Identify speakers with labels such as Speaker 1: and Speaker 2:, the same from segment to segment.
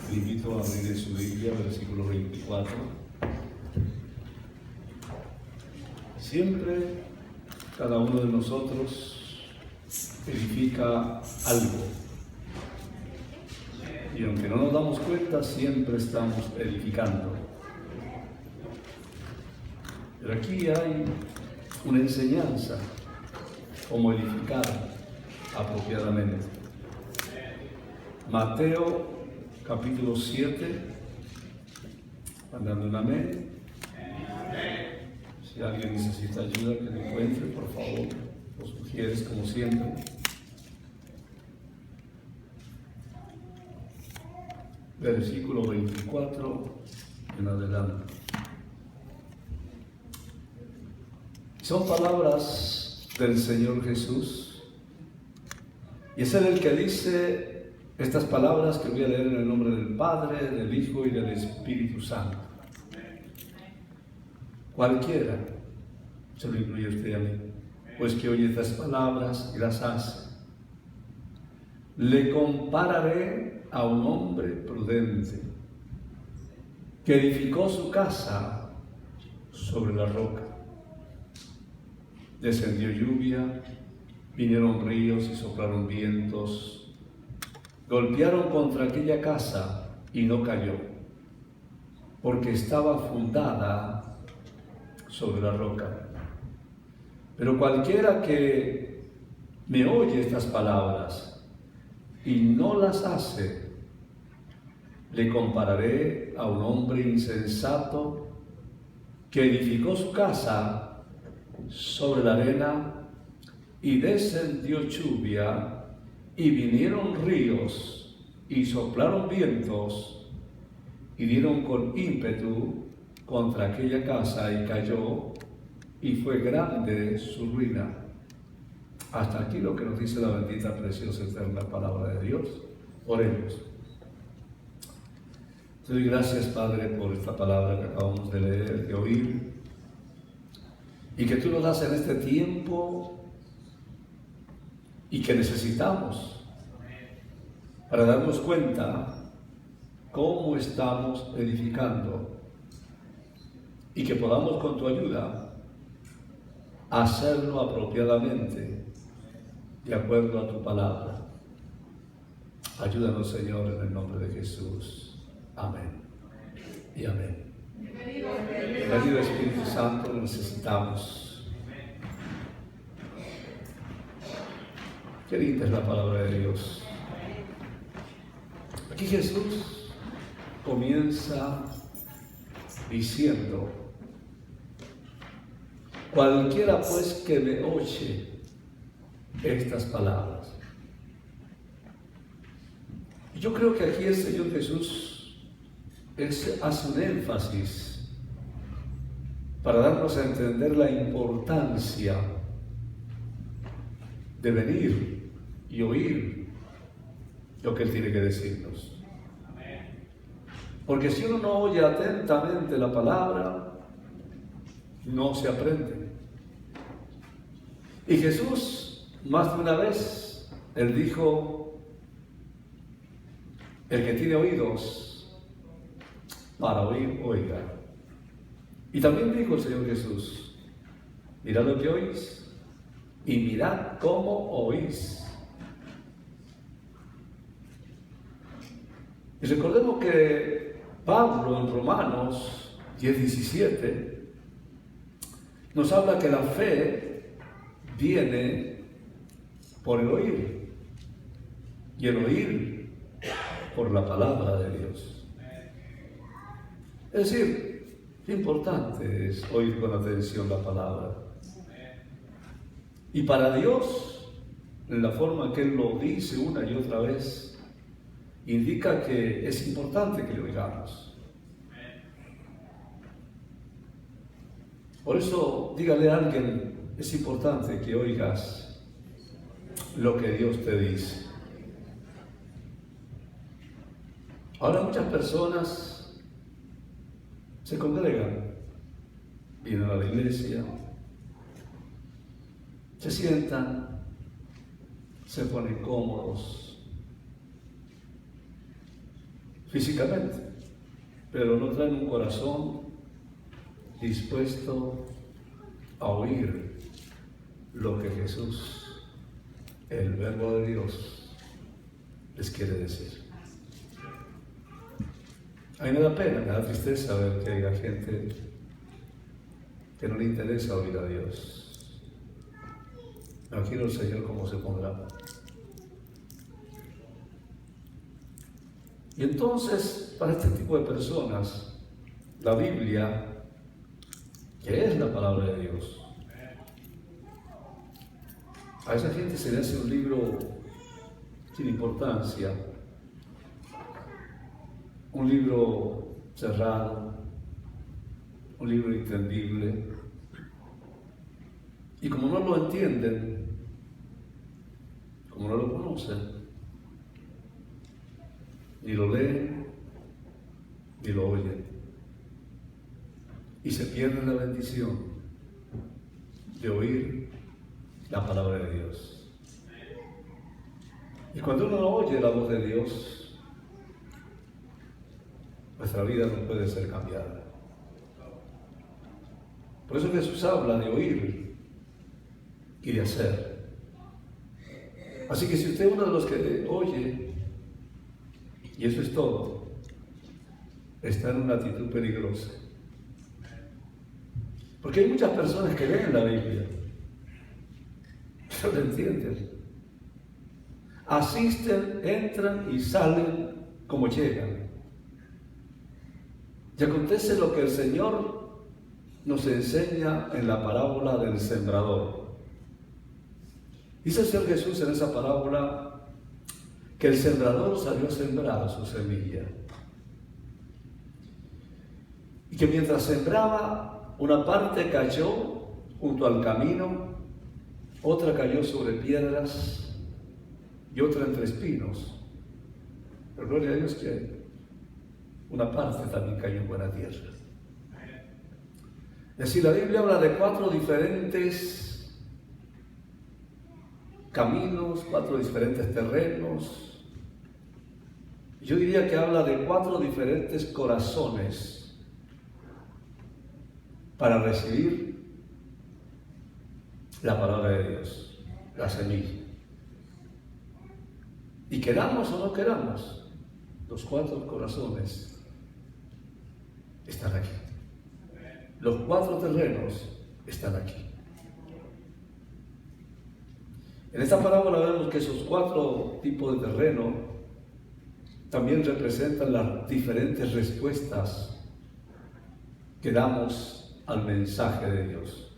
Speaker 1: Le invito a abrir en su Biblia, versículo 24. Siempre cada uno de nosotros edifica algo. Y aunque no nos damos cuenta, siempre estamos edificando. Pero aquí hay una enseñanza, cómo edificar apropiadamente. Mateo capítulo 7, mandando un amén. Si alguien necesita ayuda que lo encuentre, por favor, lo sugieres como siempre. Versículo 24 en adelante. Son palabras del Señor Jesús, y es Él el que dice estas palabras que voy a leer en el nombre del Padre, del Hijo y del Espíritu Santo. Cualquiera, se lo incluye usted a mí, pues que oye estas palabras y las hace. Le compararé a un hombre prudente que edificó su casa sobre la roca. Descendió lluvia, vinieron ríos y soplaron vientos, golpearon contra aquella casa y no cayó, porque estaba fundada sobre la roca. Pero cualquiera que me oye estas palabras y no las hace, le compararé a un hombre insensato que edificó su casa sobre la arena, y descendió lluvia, y vinieron ríos, y soplaron vientos, y dieron con ímpetu contra aquella casa, y cayó, y fue grande su ruina. Hasta aquí lo que nos dice la bendita, preciosa, eterna palabra de Dios. Oremos. Te doy gracias, Padre, por esta palabra que acabamos de leer, de oír, y que tú nos das en este tiempo y que necesitamos para darnos cuenta cómo estamos edificando, y que podamos con tu ayuda hacerlo apropiadamente de acuerdo a tu palabra. Ayúdanos, Señor, en el nombre de Jesús. Amén y amén. Querido Espíritu Santo, lo necesitamos. Qué linda es la palabra de Dios. Aquí Jesús comienza diciendo: cualquiera pues que me oye estas palabras. Y yo creo que aquí el Señor Jesús hace un énfasis para darnos a entender la importancia de venir y oír lo que Él tiene que decirnos. Porque si uno no oye atentamente la palabra, no se aprende. Y Jesús, más de una vez, Él dijo: el que tiene oídos para oír, oiga. Y también dijo el Señor Jesús: mirad lo que oís y mirad cómo oís. Y recordemos que Pablo en Romanos 10:17 nos habla que la fe viene por el oír, y el oír por la palabra de Dios. Es decir, qué importante es oír con atención la palabra. Y para Dios, en la forma que Él lo dice una y otra vez, indica que es importante que le oigamos. Por eso, dígale a alguien: es importante que oigas lo que Dios te dice. Ahora muchas personas se congregan, vienen a la iglesia, se sientan, se ponen cómodos, físicamente, pero no traen un corazón dispuesto a oír lo que Jesús, el Verbo de Dios, les quiere decir. A mí me da pena, me da tristeza ver que haya gente que no le interesa oír a Dios. Me imagino el Señor cómo se pondrá. Y entonces, para este tipo de personas, la Biblia, que es la palabra de Dios, a esa gente se le hace un libro sin importancia, un libro cerrado, un libro inentendible. Y como no lo entienden, como no lo conocen, ni lo leen, ni lo oyen. Y se pierde la bendición de oír la palabra de Dios. Y cuando uno no oye la voz de Dios, nuestra vida no puede ser cambiada. Por eso Jesús habla de oír y de hacer. Así que si usted es uno de los que oye, y eso es todo, está en una actitud peligrosa. Porque hay muchas personas que leen la Biblia, pero no entienden. Asisten, entran y salen como llegan. Y acontece lo que el Señor nos enseña en la parábola del sembrador. Dice el Señor Jesús en esa parábola que el sembrador salió a sembrar su semilla. Y que mientras sembraba, una parte cayó junto al camino, otra cayó sobre piedras y otra entre espinos. Pero gloria a Dios que una parte también cayó en buena tierra. Es decir, la Biblia habla de 4 diferentes caminos, 4 diferentes terrenos. Yo diría que habla de 4 diferentes corazones para recibir la palabra de Dios, la semilla. Y queramos o no queramos, los 4 corazones están aquí. Los 4 terrenos están aquí. En esta parábola vemos que esos 4 tipos de terreno también representan las diferentes respuestas que damos al mensaje de Dios.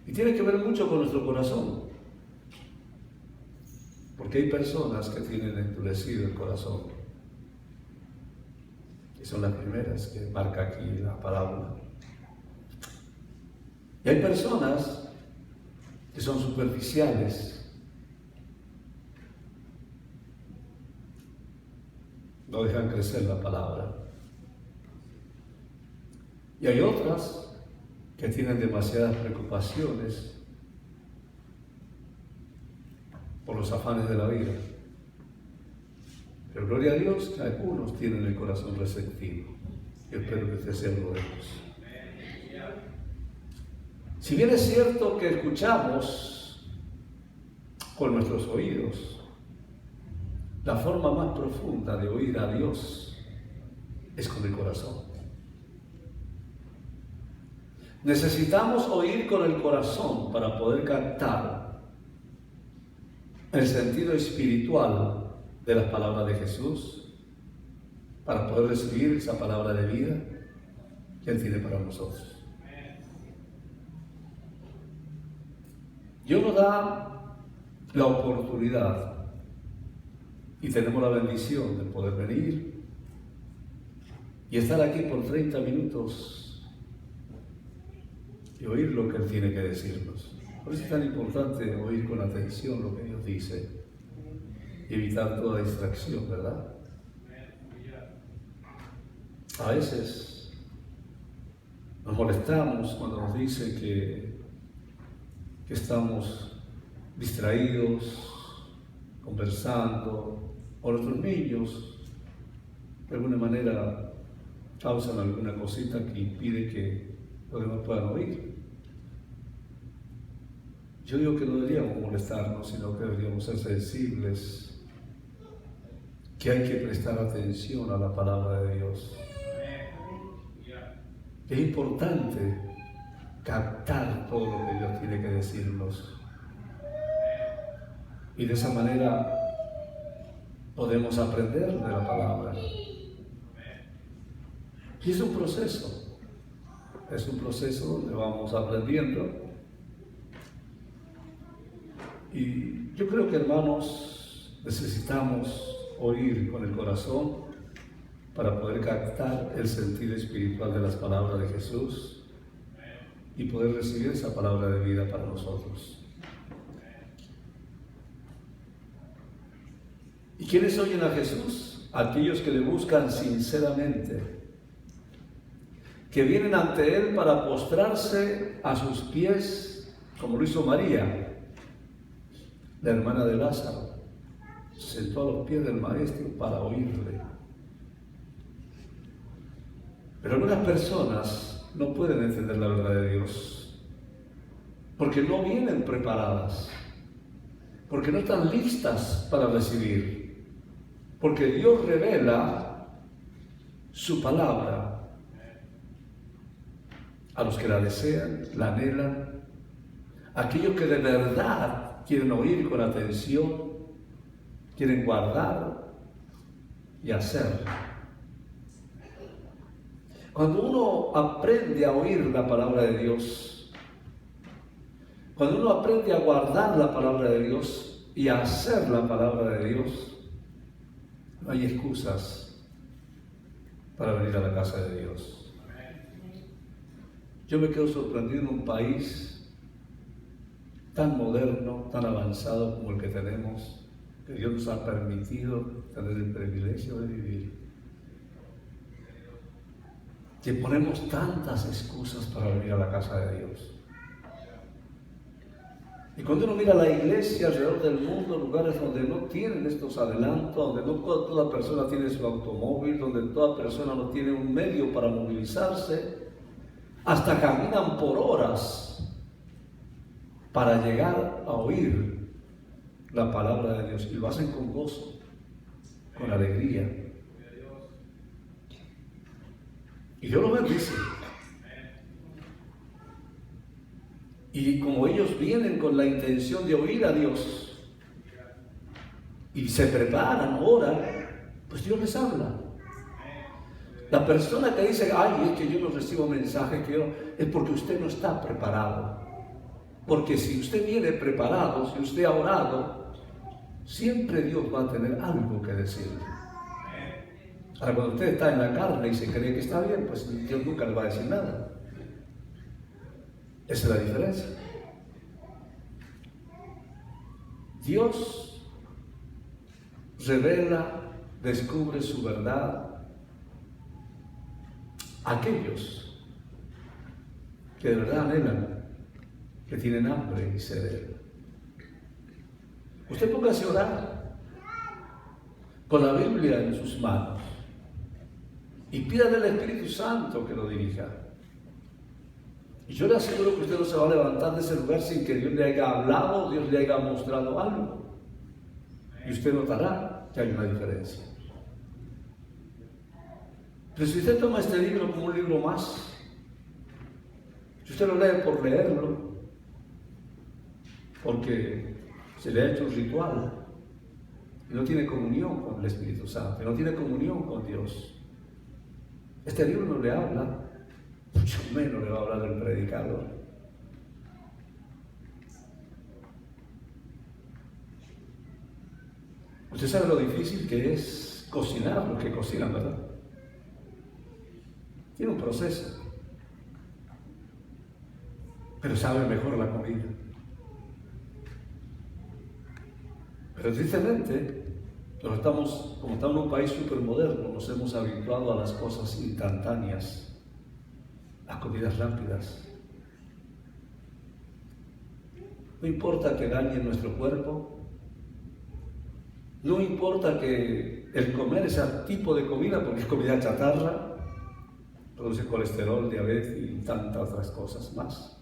Speaker 1: Y tiene que ver mucho con nuestro corazón, porque hay personas que tienen endurecido el corazón, que son las primeras que marca aquí la parábola. Y hay personas que son superficiales, no dejan crecer la palabra. Y hay otras que tienen demasiadas preocupaciones por los afanes de la vida. Pero gloria a Dios que algunos tienen el corazón receptivo. Yo espero que usted sea uno de ellos. Si bien es cierto que escuchamos con nuestros oídos, la forma más profunda de oír a Dios es con el corazón. Necesitamos oír con el corazón para poder captar el sentido espiritual de las palabras de Jesús, para poder recibir esa palabra de vida que Él tiene para nosotros. Dios nos da la oportunidad y tenemos la bendición de poder venir y estar aquí por 30 minutos y oír lo que Él tiene que decirnos. Por eso es tan importante oír con atención lo que Dios dice y evitar toda distracción, ¿verdad? A veces nos molestamos cuando nos dicen que estamos distraídos, conversando, o nuestros niños de alguna manera causan alguna cosita que impide que los demás puedan oír. Yo digo que no deberíamos molestarnos, sino que deberíamos ser sensibles, que hay que prestar atención a la palabra de Dios. Es importante captar todo lo que Dios tiene que decirnos. Y de esa manera podemos aprender de la palabra. Y es un proceso donde vamos aprendiendo. Y yo creo que, hermanos, necesitamos oír con el corazón para poder captar el sentido espiritual de las palabras de Jesús y poder recibir esa palabra de vida para nosotros. ¿Y quiénes oyen a Jesús? Aquellos que le buscan sinceramente, que vienen ante Él para postrarse a sus pies, como lo hizo María, la hermana de Lázaro. Se sentó a los pies del Maestro para oírle. Pero algunas personas no pueden entender la verdad de Dios, porque no vienen preparadas, porque no están listas para recibir, porque Dios revela su palabra a los que la desean, la anhelan, aquellos que de verdad quieren oír con atención, quieren guardar y hacer. Cuando uno aprende a oír la palabra de Dios, cuando uno aprende a guardar la palabra de Dios y a hacer la palabra de Dios, no hay excusas para venir a la casa de Dios. Yo me quedo sorprendido en un país tan moderno, tan avanzado como el que tenemos, que Dios nos ha permitido tener el privilegio de vivir, que ponemos tantas excusas para venir a la casa de Dios. Y cuando uno mira la iglesia alrededor del mundo, lugares donde no tienen estos adelantos, donde no toda persona tiene su automóvil, donde toda persona no tiene un medio para movilizarse, hasta caminan por horas para llegar a oír la palabra de Dios, y lo hacen con gozo, con alegría. Y Dios los bendice. Y como ellos vienen con la intención de oír a Dios y se preparan, oran, pues Dios les habla. La persona que dice, ay, es que yo no recibo mensajes, es porque usted no está preparado. Porque si usted viene preparado, si usted ha orado, siempre Dios va a tener algo que decirle. Ahora, cuando usted está en la carne y se cree que está bien, pues Dios nunca le va a decir nada. Esa es la diferencia. Dios revela, descubre su verdad a aquellos que de verdad anhelan, que tienen hambre y sed de Él. Usted póngase a orar con la Biblia en sus manos y pídale al Espíritu Santo que lo dirija. Y yo le aseguro que usted no se va a levantar de ese lugar sin que Dios le haya hablado, Dios le haya mostrado algo. Y usted notará que hay una diferencia. Pero si usted toma este libro como un libro más, si usted lo lee por leerlo, porque se le ha hecho un ritual y no tiene comunión con el Espíritu Santo, y no tiene comunión con Dios, este libro no le habla, mucho menos le va a hablar el predicador. Usted sabe lo difícil que es cocinar, los que cocinan, ¿verdad? Tiene un proceso, pero sabe mejor la comida. Pero tristemente, como estamos en un país súper moderno, nos hemos habituado a las cosas instantáneas, las comidas rápidas. No importa que dañen nuestro cuerpo, no importa que el comer ese tipo de comida, porque es comida chatarra, produce colesterol, diabetes y tantas otras cosas más.